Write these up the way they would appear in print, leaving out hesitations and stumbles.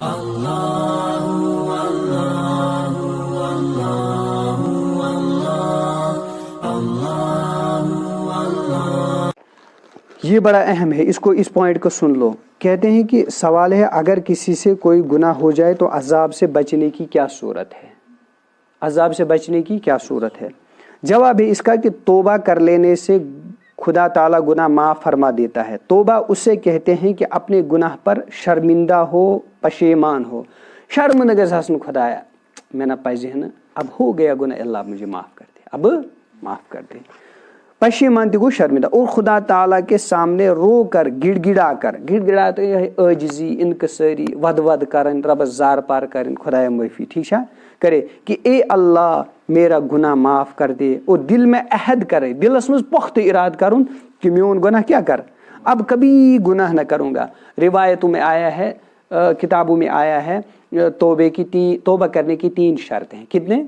یہ بڑا اہم ہے، اس پوائنٹ کو سن لو. کہتے ہیں کہ سوال ہے اگر کسی سے کوئی گناہ ہو جائے تو عذاب سے بچنے کی کیا صورت ہے؟ عذاب سے بچنے کی کیا صورت ہے؟ جواب ہے اس کا کہ توبہ کر لینے سے خدا تعالیٰ گناہ معاف فرما دیتا ہے. توبہ اسے کہتے ہیں کہ اپنے گناہ پر شرمندہ ہو، پشیمان ہو. شرمندہ گژھِ آسُن خدایا مےٚ نہ پزِ نہٕ، اب ہو گیا گناہ، اللہ مجھے معاف کر دے، اب معاف کر دے. پشیمان تہ گو شرمندہ، اور خدا تعالیٰ کے سامنے رو کر گڑ گڑا تو عاجزی، انکساری، ود کرن، ربس زار پار کرن، خدایا معافی، ٹھیک ہے کرے کہ اے اللہ میرا گناہ معاف کر دے. اور دل میں عہد کرے، دلس مز پختہ اراد کرن کہ میون گناہ کیا کر، اب کبھی گناہ نہ کروں گا. روایتوں میں آیا ہے، کتابوں میں آیا ہے توبہ کرنے کی 3 شرطیں ہیں. کتنے؟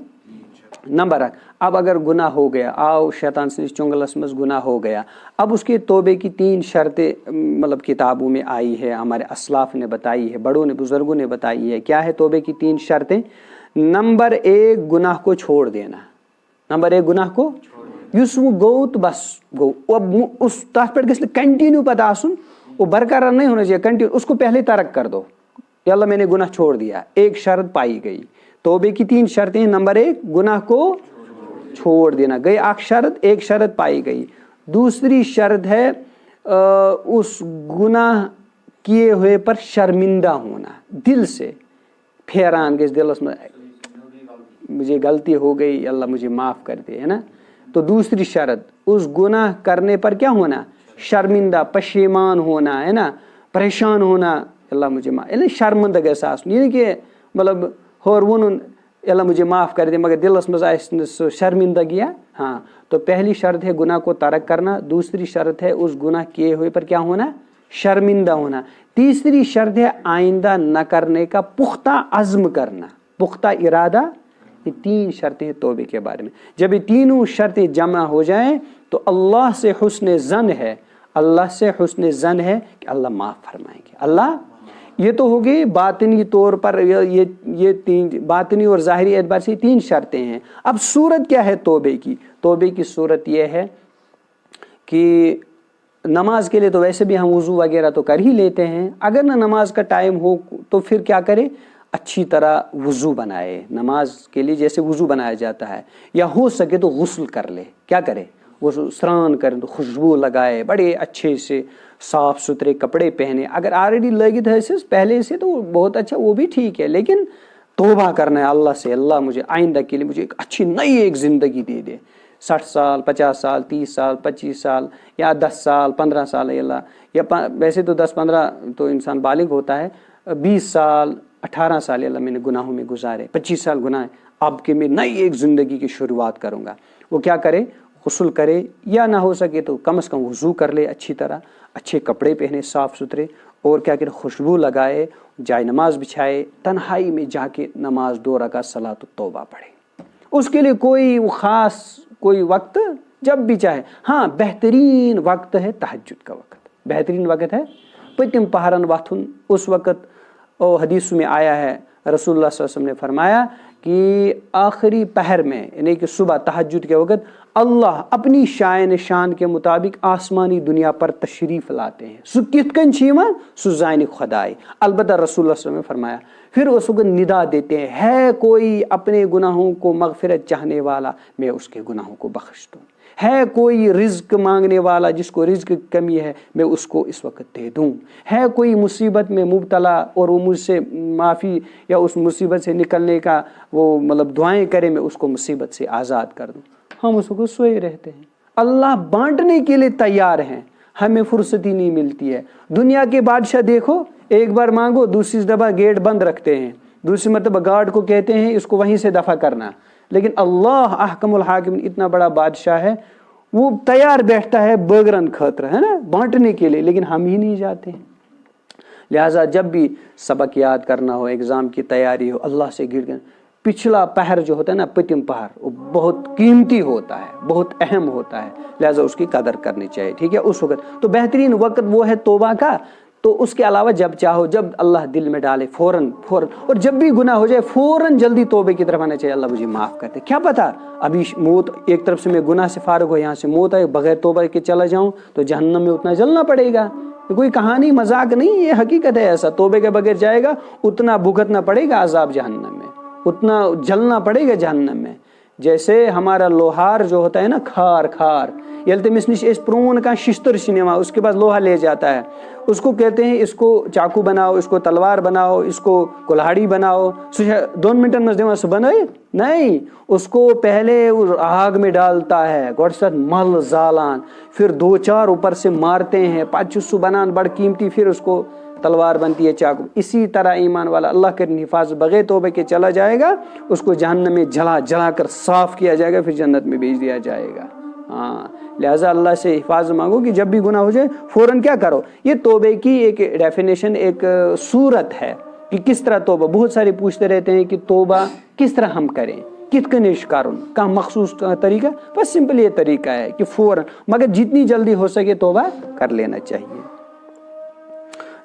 نمبر 1، اب اگر گناہ ہو گیا، آؤ شیطان سے چنگلس مز گناہ ہو گیا، اب اس کے توبے کی 3 شرطیں مطلب کتابوں میں آئی ہے، ہمارے اسلاف نے بتائی ہے، بڑوں نے بزرگوں نے بتائی ہے. کیا ہے توبے کی 3 شرطیں؟ نمبر 1 گناہ کو چھوڑ دینا. نمبر 1 گناہ کو یس وہ گو تو بس گو، اب اس تک پہ گھس کنٹینیو پتہ آسن، وہ برقرار نہیں ہونا چاہیے، کنٹینیو اس کو پہلے ترک کر دو. اللہ میں نے گناہ چھوڑ دیا، ایک شرط پائی گئی. توبے کی 3 شرطیں ہیں. نمبر 1 گناہ کو چھوڑ دینا، گئی ایک شرط پائی گئی. دوسری شرط ہے اس گناہ کیے ہوئے پر شرمندہ ہونا، دل سے پھیران گئے دلس میں مجھے غلطی ہو گئی، اللہ مجھے معاف کر دے، ہے نا. تو دوسری شرط اس گناہ کرنے پر کیا ہونا، شرمندہ، پشیمان ہونا، ہے نا، پریشان ہونا، اللہ مجھے معاف، شرمندہ گژھِ آسُن، یعنی کہ مطلب ہور ونن اللہ مجھے معاف کر دے مگر دلس مز آسہِ سُہ شرمندگی. ہاں تو پہلی شرط ہے گناہ کو ترک کرنا، دوسری شرط ہے اس گناہ کیے ہوئے پر کیا ہونا، شرمندہ ہونا، تیسری شرط ہے آئندہ نہ کرنے کا پختہ عزم کرنا، پختہ ارادہ. یہ 3 شرطیں ہیں توبے کے بارے میں. جب یہ تینوں شرطیں جمع ہو جائیں تو اللہ سے حسن ظن ہے، اللہ سے حسن ظن ہے کہ اللہ معاف فرمائیں گے. اللہ یہ تو ہو گئی باطنی طور پر، یہ 3 باطنی اور ظاہری اعتبار سے 3 شرطیں ہیں. اب صورت کیا ہے توبے کی؟ توبے کی صورت یہ ہے کہ نماز کے لیے تو ویسے بھی ہم وضو وغیرہ تو کر ہی لیتے ہیں، اگر نہ نماز کا ٹائم ہو تو پھر کیا کرے، اچھی طرح وضو بنائے، نماز کے لیے جیسے وضو بنایا جاتا ہے، یا ہو سکے تو غسل کر لے. کیا کرے، وہ سران کریں تو خوشبو لگائے، بڑے اچھے سے صاف ستھرے کپڑے پہنے. اگر آلریڈی لگت ہے پہلے سے تو بہت اچھا، وہ بھی ٹھیک ہے، لیکن توبہ کرنا ہے اللہ سے، اللہ مجھے آئندہ کے لیے مجھے ایک اچھی نئی ایک زندگی دے دے. 60 سال 50 سال 30 سال 25 سال یا 10 سال 15 سال، اللہ یا ویسے تو 10-15 تو انسان بالغ ہوتا ہے، 20 سال 18 سال اللہ میں نے گناہوں میں گزارے، 25 سال گناہ، اب کہ میں نئی ایک زندگی کی شروعات کروں گا. وہ کیا کرے، غسل کرے، یا نہ ہو سکے تو کم از کم وضو کر لے اچھی طرح، اچھے کپڑے پہنے صاف ستھرے، اور کیا کرے، خوشبو لگائے، جائے نماز بچھائے، تنہائی میں جا کے نماز 2 رکعت صلاۃ التوبہ پڑھے. اس کے لیے کوئی خاص کوئی وقت جب بھی چاہے. ہاں بہترین وقت ہے تہجد کا وقت، بہترین وقت ہے پتم پہرن وتھن. اس وقت حدیث میں آیا ہے، رسول اللہ صلی اللہ علیہ وسلم نے فرمایا کہ آخری پہر میں یعنی کہ صبح تہجد کے وقت اللہ اپنی شان کے مطابق آسمانی دنیا پر تشریف لاتے ہیں. سو کت کن چھیوان سو زانی خدائے. البتہ رسول اللہ صلی اللہ علیہ وسلم نے فرمایا پھر اس وقت ندا دیتے ہیں، ہے کوئی اپنے گناہوں کو مغفرت چاہنے والا میں اس کے گناہوں کو بخش دوں، ہے کوئی رزق مانگنے والا جس کو رزق کی کمی ہے میں اس کو اس وقت دے دوں، ہے کوئی مصیبت میں مبتلا اور وہ مجھ سے معافی یا اس مصیبت سے نکلنے کا وہ مطلب دعائیں کرے میں اس کو مصیبت سے آزاد کر دوں. ہم اس کو سوئے رہتے ہیں. اللہ بانٹنے کے لیے تیار ہیں، ہمیں فرصتی نہیں ملتی ہے. دنیا کے بادشاہ دیکھو، ایک بار مانگو دوسری دفعہ گیٹ بند رکھتے ہیں، دوسری مرتبہ گارڈ کو کہتے ہیں اس کو وہیں سے دفع کرنا. لیکن اللہ احکم الحاکم اتنا بڑا بادشاہ ہے، وہ تیار بیٹھتا ہے بغرن خاطر، ہے نا، بانٹنے کے لیے، لیکن ہم ہی نہیں جاتے ہیں. لہٰذا جب بھی سبق یاد کرنا ہو، ایگزام کی تیاری ہو، اللہ سے گر کر پچھلا پہر جو ہوتا ہے نا، پتم پہر، وہ بہت قیمتی ہوتا ہے، بہت اہم ہوتا ہے، لہٰذا اس کی قدر کرنی چاہیے. ٹھیک ہے، اس وقت تو بہترین وقت وہ ہے توبہ کا. تو اس کے علاوہ جب چاہو، جب اللہ دل میں ڈالے فوراً اور جب بھی گناہ ہو جائے فوراً جلدی توبے کی طرف آنا چاہیے، اللہ مجھے معاف کر دے۔ کیا پتا ابھی موت ایک طرف سے میں گناہ سے فارغ ہو، یہاں سے موت آئے، بغیر توبہ کے چلا جاؤں تو جہنم میں اتنا جلنا پڑے گا۔ یہ کوئی کہانی مذاق نہیں، یہ حقیقت ہے، ایسا توبے کے بغیر جائے گا اتنا بھگتنا پڑے گا عذاب جہنم میں، اتنا جلنا پڑے گا جہنم میں۔ جیسے ہمارا لوہار جو ہوتا ہے نا، کھار یل تمس نش پرون کا ششتر نوان، اس کے بعد لوہا لے جاتا ہے، اس کو کہتے ہیں اس کو چاقو بناؤ، اس کو تلوار بناؤ، اس کو کلہاڑی بناؤ، 2 منٹن میں دے بنائے نہیں، اس کو پہلے آگ میں ڈالتا ہے، گوڑ ساتھ مل زالان، پھر 2-4 اوپر سے مارتے ہیں، پچسو بنان بڑ قیمتی، پھر اس کو تلوار بنتی ہے، چاقو۔ اسی طرح ایمان والا اللہ کے حفاظت بغیر توبے کے چلا جائے گا، اس کو جہنم میں جلا کر صاف کیا جائے گا، پھر جنت میں بھیج دیا جائے گا۔ ہاں، لہٰذا اللہ سے حفاظت مانگو کہ جب بھی گناہ ہو جائے فوراً کیا کرو۔ یہ توبے کی ایک ڈیفینیشن، ایک صورت ہے کہ کس طرح توبہ۔ بہت سارے پوچھتے رہتے ہیں کہ توبہ کس طرح ہم کریں، کت کنیش کرن کا مخصوص طریقہ، بس سمپل یہ طریقہ ہے کہ فوراً، مگر جتنی جلدی ہو سکے توبہ کر لینا چاہیے۔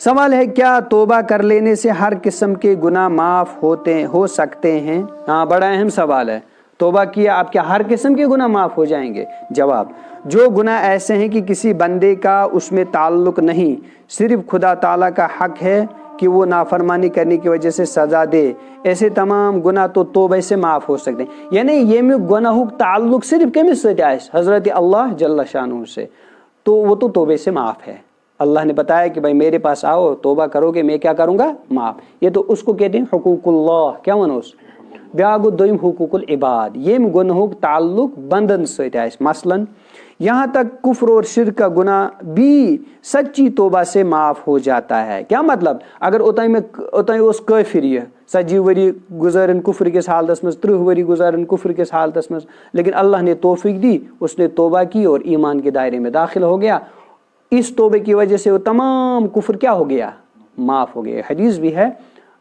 سوال ہے کیا توبہ کر لینے سے ہر قسم کے گناہ معاف ہو سکتے ہیں؟ ہاں، بڑا اہم سوال ہے۔ توبہ کیا آپ کیا ہر قسم کے گناہ معاف ہو جائیں گے؟ جواب، جو گناہ ایسے ہیں کہ کسی بندے کا اس میں تعلق نہیں، صرف خدا تعالیٰ کا حق ہے کہ وہ نافرمانی کرنے کی وجہ سے سزا دے، ایسے تمام گناہ تو توبہ سے معاف ہو سکتے ہیں۔ یعنی یہ میں گناہ تعلق صرف کمس سے آئے، حضرت اللہ جل شانہ سے، تو وہ تو توبہ سے معاف ہے۔ اللہ نے بتایا کہ بھائی میرے پاس آؤ، توبہ کرو گے، میں کیا کروں گا؟ معاف۔ یہ تو اس کو کہتے ہیں حقوق اللہ، کیا ونوس بیاگو دویم حقوق العباد، یہ گناہوک تعلق بندن سے آئے، مثلا یہاں تک کفر اور شرک کا گناہ بھی سچی توبہ سے معاف ہو جاتا ہے۔ کیا مطلب؟ اگر اوتائیں اس کافر یہ 40 وری گزارن کفر کے حالت میں، 30 وری گزارن کفر کے حالت میں، لیکن اللہ نے توفیق دی، اس نے توبہ کی اور ایمان کے دائرے میں داخل ہو گیا، اس توبے کی وجہ سے وہ تمام کفر کیا ہو گیا؟ معاف ہو گیا۔ حدیث بھی ہے،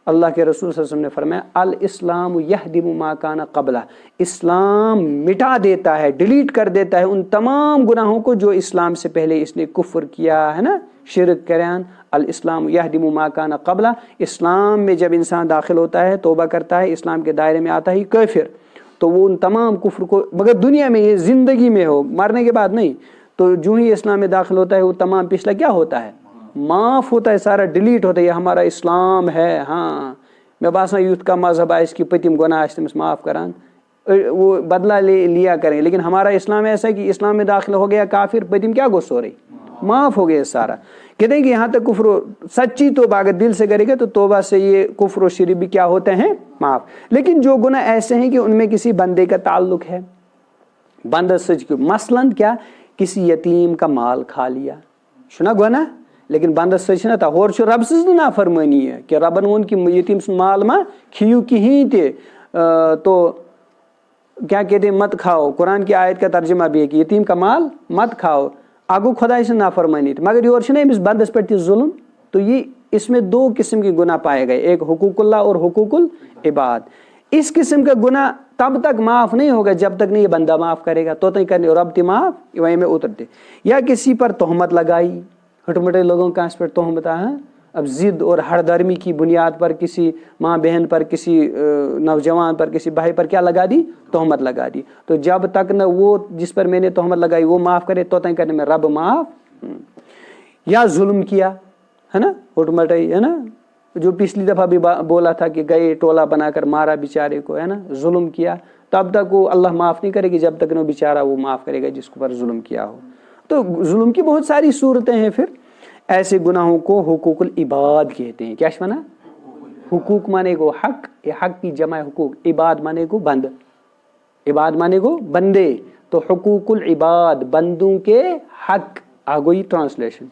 اللہ کے رسول صلی اللہ علیہ وسلم نے فرمایا الاسلام یہدم ما کان قبلہ، اسلام مٹا دیتا ہے، ڈیلیٹ کر دیتا ہے ان تمام گناہوں کو جو اسلام سے پہلے اس نے کفر کیا ہے نا، شرک کریان۔ الاسلام یہدم ما کان قبلہ، اسلام میں جب انسان داخل ہوتا ہے، توبہ کرتا ہے، اسلام کے دائرے میں آتا ہے کافر، تو وہ ان تمام کفر کو، مگر دنیا میں یہ زندگی میں ہو، مرنے کے بعد نہیں، تو جو ہی اسلام میں داخل ہوتا ہے وہ تمام پچھلا کیا ہوتا ہے؟ معاف ہوتا ہے، سارا ڈیلیٹ ہوتا ہے۔ یہ ہمارا اسلام ہے، ہاں میں باسان یوتھ کا مذہب ہے، اس کی پتم گناہ تمس معاف کران، وہ بدلہ لیا کریں، لیکن ہمارا اسلام ایسا ہے کہ اسلام میں داخل ہو گیا کافر، پتم کیا گو سو رہی، معاف ہو گیا سارا۔ کہتے ہیں کہ یہاں تک کفر سچی توبہ اگر دل سے کرے گا تو توبہ سے یہ کفر و شرک بھی کیا ہوتے ہیں؟ معاف۔ لیکن جو گناہ ایسے ہیں کہ ان میں کسی بندے کا تعلق ہے، بندہ سچ، مثلاً کیا، کسی یتیم کا مال کھا لیا، شنا گناہ، لیکن بندہ سچ نہ تھا، اور چھو رب سے نافرمانی ہے کہ ربن وون کی یتیم مال ما کھیو کہیں تے، تو کیا کہتے ہیں مت کھاؤ، قرآن کی آیت کا ترجمہ بھی ہے کہ یتیم کا مال مت کھاؤ، آگو خدا سے نافرمانی تھی، مگر یہ اور چھنا اس بندس پر ظلم۔ تو یہ اس میں 2 قسم کے گناہ پائے گئے، ایک حقوق اللہ اور حقوق العباد۔ اس قسم کا گناہ تب تک معاف نہیں ہوگا جب تک نہیں یہ بندہ معاف کرے گا، تو تک کرنے رب تی معاف وہیں میں اترتے، یا کسی پر تہمت لگائی، ہٹمٹے لوگوں کا اس پر تہمت ہے، اب ضد اور ہر درمی کی بنیاد پر کسی ماں بہن پر، کسی نوجوان پر، کسی بھائی پر کیا لگا دی؟ تہمت لگا دی، تو جب تک نہ وہ جس پر میں نے تہمت لگائی وہ معاف کرے تو تک کرنے میں رب معاف۔ یا ظلم کیا ہے نا، ہٹمٹے ہے نا، جو پچھلی دفعہ بھی بولا تھا کہ گئے ٹولہ بنا کر مارا بیچارے کو، ہے نا، ظلم کیا، تب تک وہ اللہ معاف نہیں کرے گی جب تک نہ بیچارہ وہ معاف کرے گا جس کو پر ظلم کیا ہو۔ تو ظلم کی بہت ساری صورتیں ہیں۔ پھر ایسے گناہوں کو حقوق العباد کہتے ہیں۔ کیا شمانا؟ حقوق مانے کو حق، یہ حق کی جمع حقوق، عباد مانے کو بند، عباد مانے کو بندے، تو حقوق العباد بندوں کے حق، آگوئی ٹرانسلیشن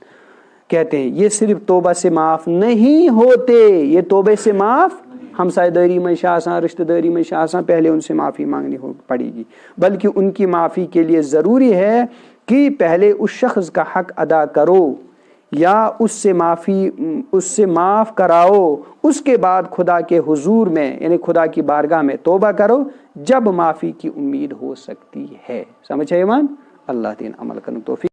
کہتے ہیں۔ یہ صرف توبہ سے معاف نہیں ہوتے، یہ توبہ سے معاف ہمسائے داری میں شاہساں، رشتہ داری میں شاہساں، پہلے ان سے معافی مانگنی پڑے گی، بلکہ ان کی معافی کے لیے ضروری ہے کہ پہلے اس شخص کا حق ادا کرو یا اس سے معاف کراؤ، اس کے بعد خدا کے حضور میں یعنی خدا کی بارگاہ میں توبہ کرو، جب معافی کی امید ہو سکتی ہے۔ سمجھے ایمان؟ اللہ دین عمل کرنے توفیق